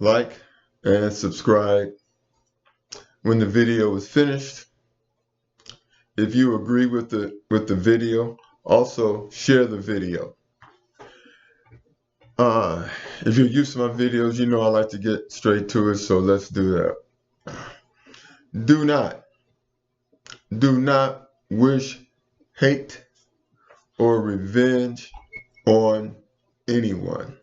like, and subscribe when the video is finished. If you agree with the video, also share the video. If you're used to my videos, you know I like to get straight to it, so let's do that. Do not wish hate or revenge on anyone.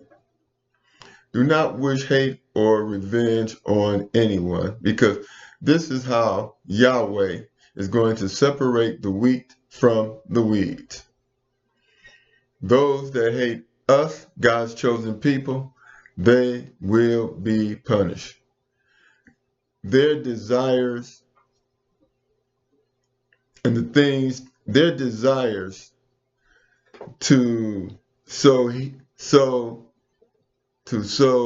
Do not wish hate or revenge on anyone, because this is how Yahweh is going to separate the wheat from the weeds. Those that hate us, God's chosen people, they will be punished. Their desires and their desires to sow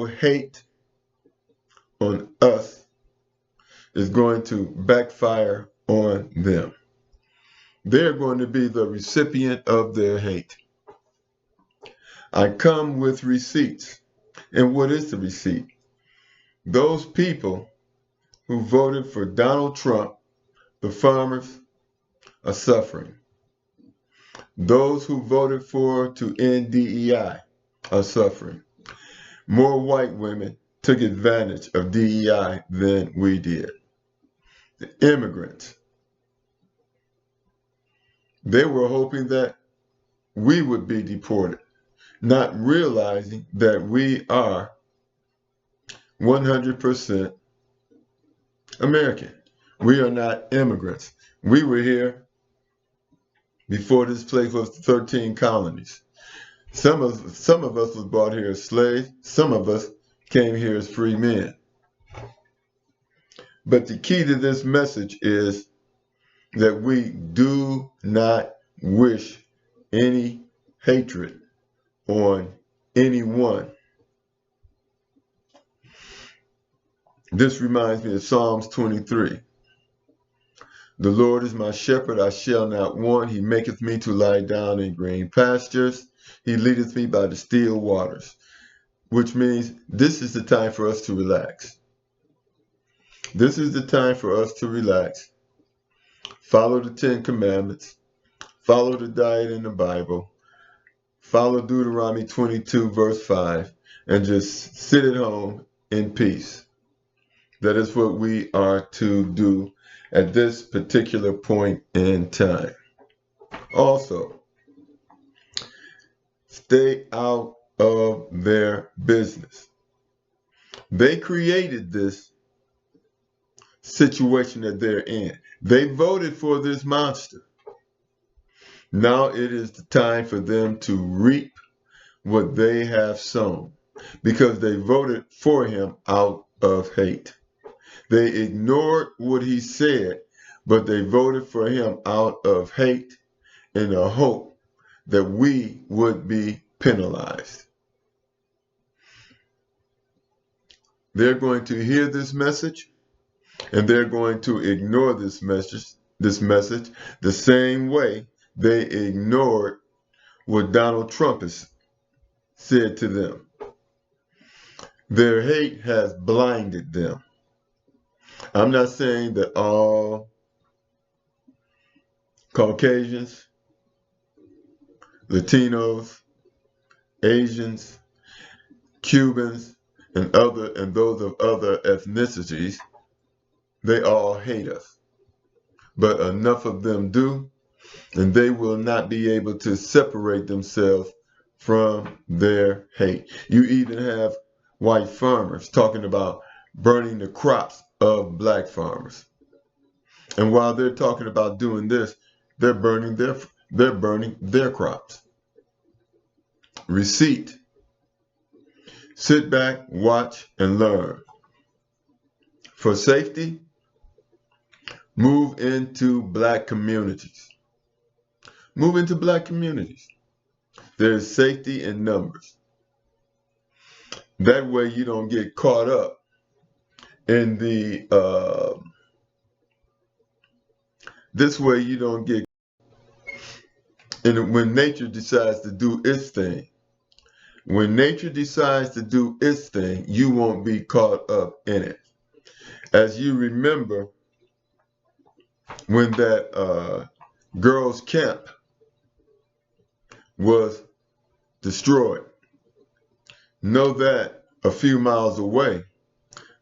hate on us is going to backfire on them. They're going to be the recipient of their hate. I come with receipts. And what is the receipt? Those people who voted for Donald Trump, the farmers, are suffering. Those who voted to end DEI are suffering. More white women took advantage of DEI than we did. The immigrants, they were hoping that we would be deported, not realizing that we are 100% American. We are not immigrants. We were here before this place was 13 colonies. Some of us was brought here as slaves. Some of us came here as free men. But the key to this message is that we do not wish any hatred on anyone. This reminds me of Psalms 23. The Lord is my shepherd, I shall not want. He maketh me to lie down in green pastures. He leadeth me by the still waters. Which means this is the time for us to relax. This is the time for us to relax. Follow the 10 Commandments. Follow the diet in the Bible. Follow Deuteronomy 22 verse 5. And just sit at home in peace. That is what we are to do at this particular point in time. Also, stay out of their business. They created this situation that they're in. They voted for this monster. Now it is the time for them to reap what they have sown, because they voted for him out of hate. They ignored what he said, but they voted for him out of hate in the hope that we would be penalized. They're going to hear this message, and they're going to ignore this message the same way they ignored what Donald Trump has said to them. Their hate has blinded them. I'm not saying that all Caucasians, Latinos, Asians, Cubans, and those of other ethnicities, they all hate us. But enough of them do, and they will not be able to separate themselves from their hate. You even have white farmers talking about burning the crops of black farmers. And while they're talking about doing this, they're burning their crops. Receipt. Sit back, watch, and learn. For safety, move into black communities. Move into black communities. There's safety in numbers. That way you don't get caught up in this way you don't get, and when nature decides to do its thing, When nature decides to do its thing, you won't be caught up in it. As you remember, when that girls' camp was destroyed, know that a few miles away,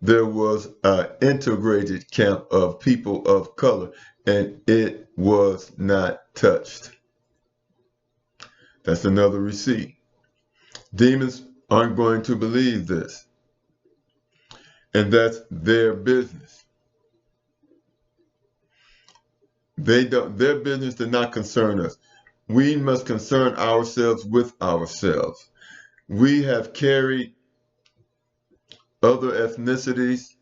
there was an integrated camp of people of color, and it was not touched. That's another receipt. Demons aren't going to believe this, and that's their business. Their business does not concern us. We must concern ourselves with ourselves. We have carried other ethnicities,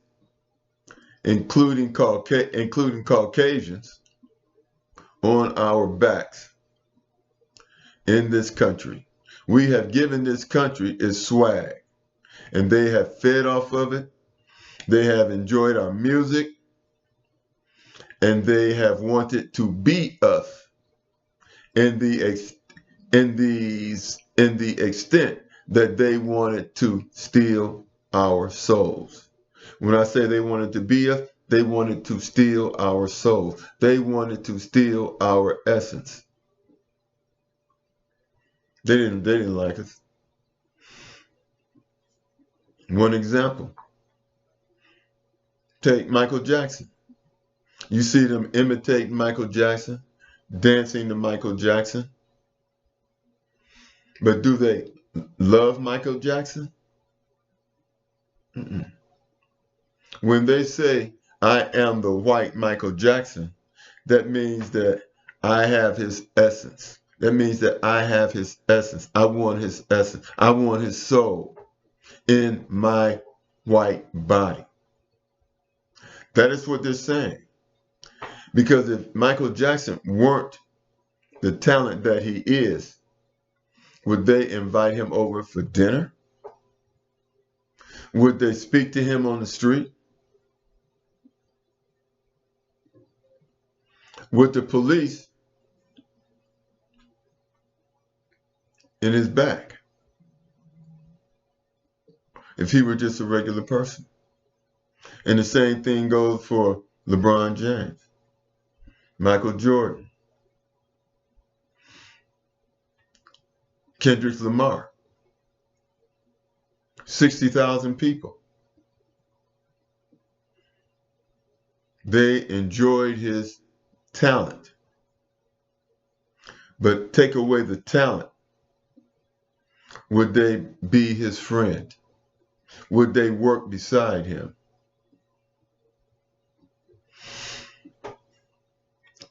including Caucasians, on our backs in this country. We have given this country its swag, and they have fed off of it. They have enjoyed our music, and they have wanted to beat us in the extent that they wanted to steal our souls. When I say they wanted to beat us, they wanted to steal our souls. They wanted to steal our essence. They didn't like us. One example, take Michael Jackson. You see them imitate Michael Jackson, dancing to Michael Jackson. But do they love Michael Jackson? Mm-mm. When they say, I am the white Michael Jackson, that means that I have his essence. That means that I have his essence. I want his essence. I want his soul in my white body. That is what they're saying. Because if Michael Jackson weren't the talent that he is, would they invite him over for dinner? Would they speak to him on the street? Would the police in his back if he were just a regular person? And the same thing goes for LeBron James, Michael Jordan, Kendrick Lamar, 60,000 people. They enjoyed his talent. But take away the talent, would they be his friend? Would they work beside him?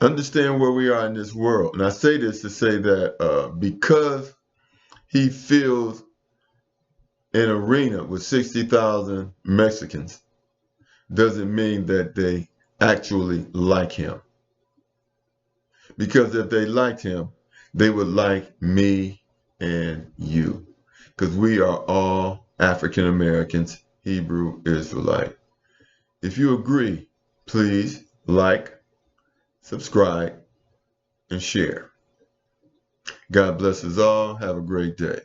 Understand where we are in this world. And I say this to say that because he fills an arena with 60,000 Mexicans doesn't mean that they actually like him. Because if they liked him, they would like me and you. Because we are all African Americans, Hebrew Israelite. If you agree, please like, subscribe, and share. God bless us all. Have a great day.